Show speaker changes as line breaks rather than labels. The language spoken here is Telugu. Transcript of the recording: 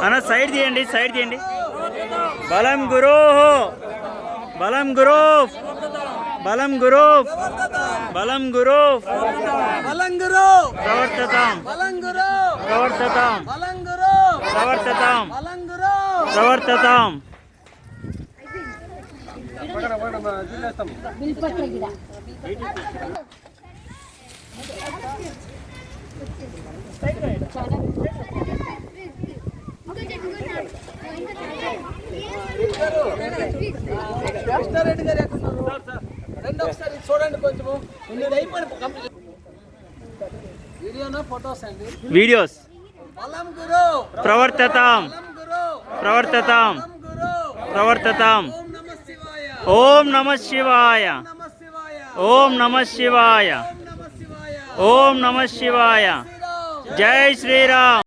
అన్న సైడ్ తీయండి, సైడ్ తీయండి. బలం గురు, బలం గురు, బలం గురు, బలం గురు,
బలం గురు,
ప్రవర్తతాం,
బలం గురు,
ప్రవర్తతాం,
బలం గురు,
ప్రవర్తతాం,
బలం గురు.
ప్రవర్తతాం.
కృష్ణారెడ్డి గారు ఎక్కడున్నారు? రండి ఒకసారి చూడండి కొంచెము. ఇది అయిపోయింది కంప్లీట్. వీడియోనా ఫొటోస్ అండి?
వీడియోస్.
బలం గురు,
ప్రవర్తతాం,
బలం గురు,
ప్రవర్తతాం,
బలం గురు.
ప్రవర్తతాం.
ఓం నమః శివాయ,
ఓం నమ శివాయ,
నమః శివాయ,
ఓం నమ శివాయ,
ఓం నమః శివాయ.
ఓం నమ శివాయ.
శ్రీరామ్.
జై శ్రీరామ్.